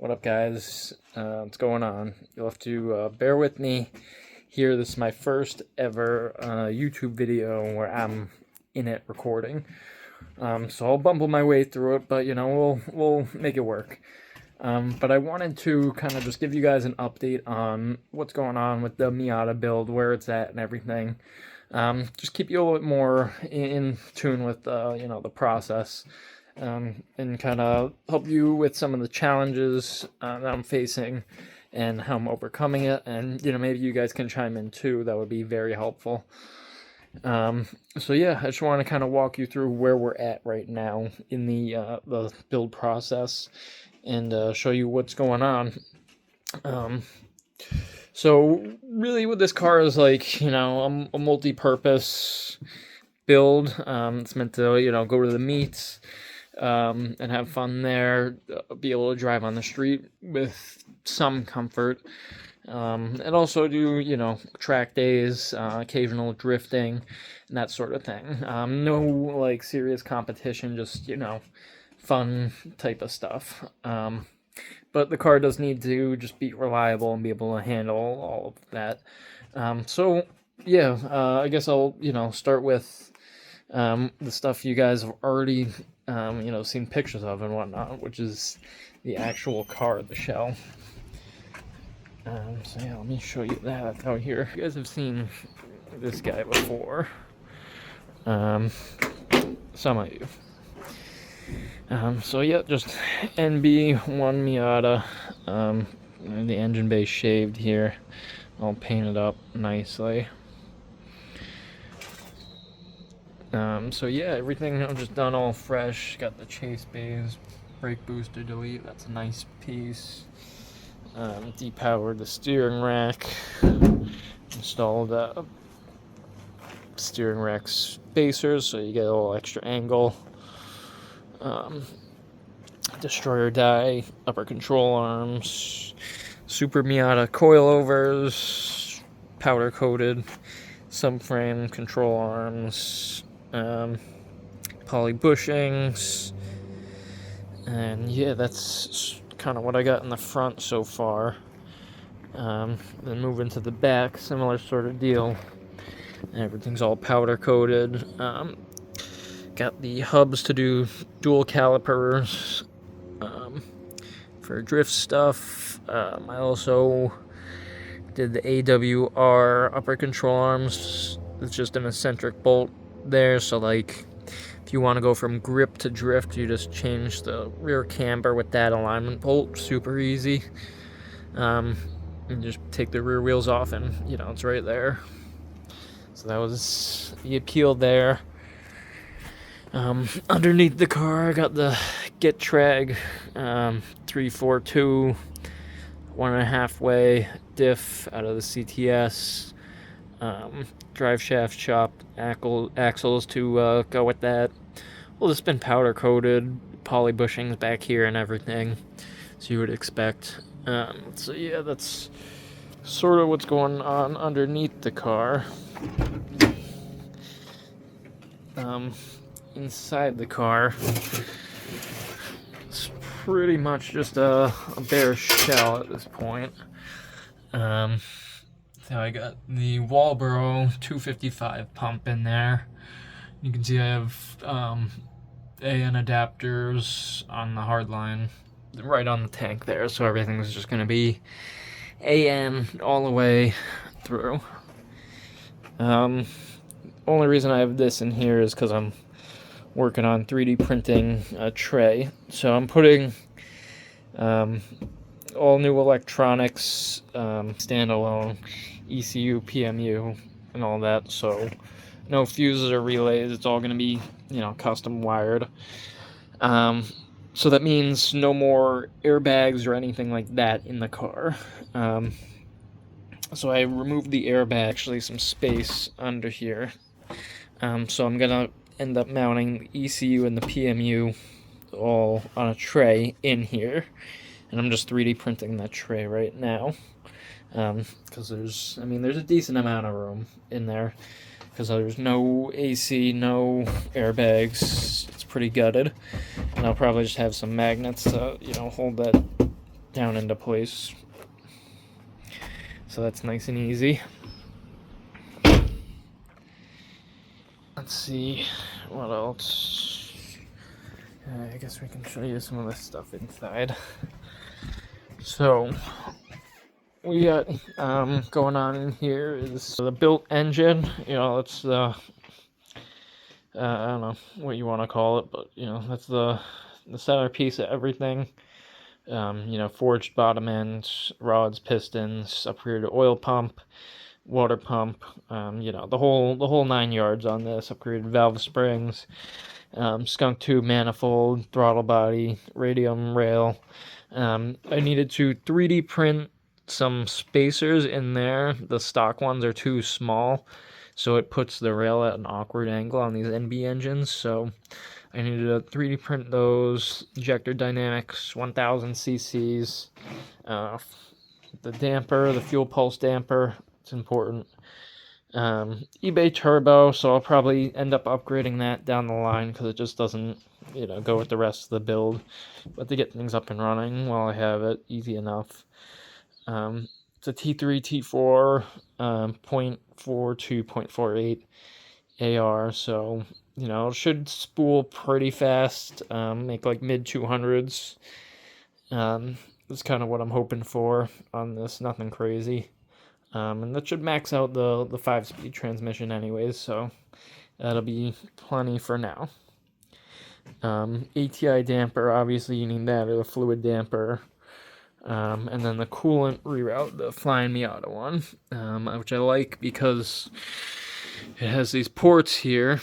What up, guys? What's going on? You'll have to bear with me here. This is my first ever YouTube video where I'm in it recording. So I'll bumble my way through it, but we'll make it work. But I wanted to kind of just give you guys an update on what's going on with the Miata build, where it's at, and everything. Just keep you a little bit more in tune with the process. And kind of help you with some of the challenges that I'm facing and how I'm overcoming it. And, maybe you guys can chime in too. That would be very helpful. So yeah, I just want to kind of walk you through where we're at right now in the build process and show you what's going on. So really what this car is like, a multi-purpose build. It's meant to, go to the meets, and have fun there, be able to drive on the street with some comfort, and also do, track days, occasional drifting, and that sort of thing. No, serious competition, just, fun type of stuff. But the car does need to just be reliable and be able to handle all of that. So, yeah, I guess I'll, start with the stuff you guys have already, seen pictures of and whatnot, which is the actual car, the shell. So yeah, let me show you that out here. You guys have seen this guy before. Some of you. So yeah, just NB1 Miata. The engine bay shaved here, all painted up nicely. So yeah, everything I've just done all fresh. Got the chase bays, brake booster delete, that's a nice piece. Depowered the steering rack, installed steering rack spacers so you get a little extra angle. Destroyer die, upper control arms, Super Miata coilovers, powder coated subframe control arms, poly bushings, and yeah, that's kind of what I got in the front so far. Then move into the back, similar sort of deal. Everything's all powder coated. Got the hubs to do dual calipers for drift stuff. I also did the AWR upper control arms. It's just an eccentric bolt there, so if you want to go from grip to drift, you just change the rear camber with that alignment bolt. Super easy. And just take the rear wheels off and it's right there. So that was the appeal there. Underneath the car, I got the Getrag 342 1.5 way diff out of the CTS. Drive shaft chopped axles to go with that. Well, it's been powder coated, poly bushings back here and everything, so you would expect. So yeah, that's sort of what's going on underneath the car. Inside the car, it's pretty much just a bare shell at this point. So I got the Walbro 255 pump in there. You can see I have AN adapters on the hardline right on the tank there, so everything's just going to be AN all the way through. Only reason I have this in here is because I'm working on 3D printing a tray. So I'm putting all new electronics, standalone, ECU, PMU, and all that. So no fuses or relays. It's all going to be, custom wired. So that means no more airbags or anything like that in the car. So I removed the airbag, actually some space under here. So I'm going to end up mounting the ECU and the PMU all on a tray in here. And I'm just 3D printing that tray right now. Because there's a decent amount of room in there. Because there's no AC, no airbags. It's pretty gutted. And I'll probably just have some magnets to, hold that down into place. So that's nice and easy. Let's see what else. I guess we can show you some of this stuff inside. So we got going on in here is the built engine. You know, it's the I don't know what you want to call it, but you know, that's the centerpiece of everything. You know, forged bottom ends, rods, pistons, upgraded oil pump, water pump, you know, the whole 9 yards on this. Upgraded valve springs, skunk tube manifold, throttle body, radium rail. I needed to 3D print some spacers in there. The stock ones are too small, so it puts the rail at an awkward angle on these NB engines. So I needed to 3D print those. Injector dynamics, 1000 cc's. The damper, the fuel pulse damper, it's important. eBay turbo, so I'll probably end up upgrading that down the line because it just doesn't, you know, go with the rest of the build. But to get things up and running while I have it, easy enough. It's a T3, T4, 0.4 to 0.48 AR, so, you know, it should spool pretty fast, make like mid 200s. That's kind of what I'm hoping for on this, nothing crazy. And that should max out the 5-speed transmission anyways, so that'll be plenty for now. ATI damper, obviously you need that, or the fluid damper. And then the coolant reroute, the Flying Miata one, which I like because it has these ports here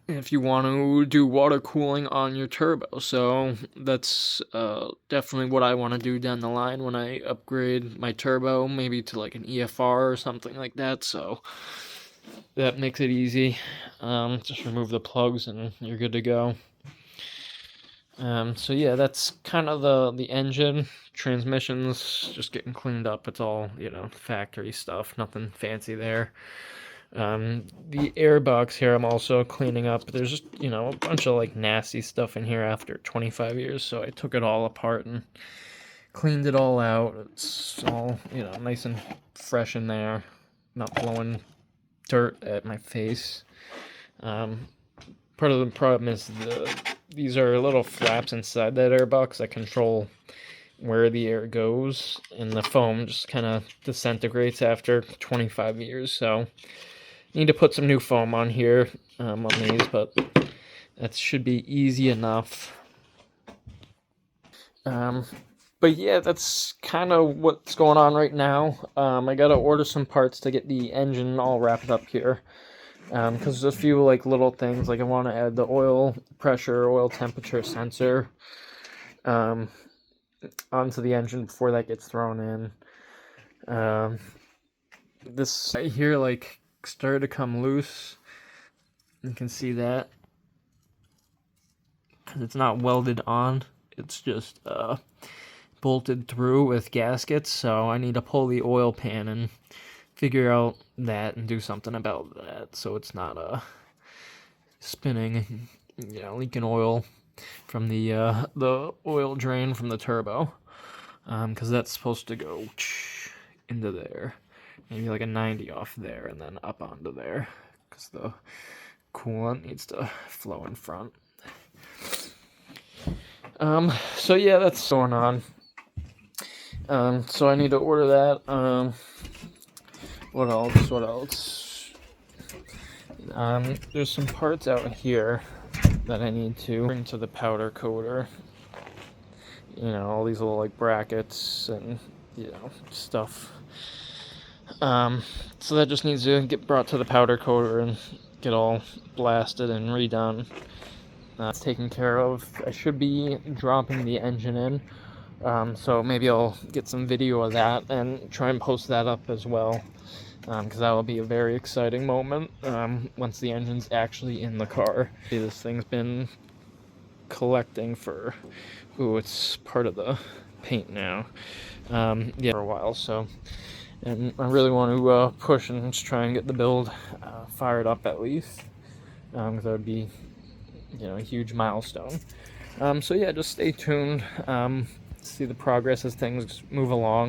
if you want to do water cooling on your turbo. So that's definitely what I want to do down the line when I upgrade my turbo, maybe to like an EFR or something like that. So that makes it easy. Just remove the plugs and you're good to go. So yeah, that's kind of the engine. Transmissions just getting cleaned up. It's all, you know, factory stuff, nothing fancy there. The airbox here I'm also cleaning up. There's just, you know, a bunch of like nasty stuff in here after 25 years, so I took it all apart and cleaned it all out. It's all, you know, nice and fresh in there, not blowing dirt at my face. Part of the problem is these are little flaps inside that airbox that control where the air goes, and the foam just kind of disintegrates after 25 years, so need to put some new foam on here, on these, but that should be easy enough. But yeah, that's kind of what's going on right now. I gotta order some parts to get the engine all wrapped up here, because there's a few like little things, like I want to add the oil pressure, oil temperature sensor onto the engine before that gets thrown in. This right here like started to come loose. You can see that because it's not welded on, it's just bolted through with gaskets, so I need to pull the oil pan and figure out that and do something about that so it's not spinning, you know, leaking oil from the oil drain from the turbo, because that's supposed to go into there, maybe like a 90 off there and then up onto there, because the coolant needs to flow in front. So yeah, that's going on. So I need to order that. What else? There's some parts out here that I need to bring to the powder coater. You know, all these little like brackets and, you know, stuff. So that just needs to get brought to the powder coater and get all blasted and redone. It's taken care of. I should be dropping the engine in, so maybe I'll get some video of that and try and post that up as well, because that will be a very exciting moment once the engine's actually in the car. See, this thing's been collecting for, it's part of the paint now, yeah, for a while, so, and I really want to push and just try and get the build fired up at least, because that would be, you know, a huge milestone. So yeah, just stay tuned. see the progress as things move along.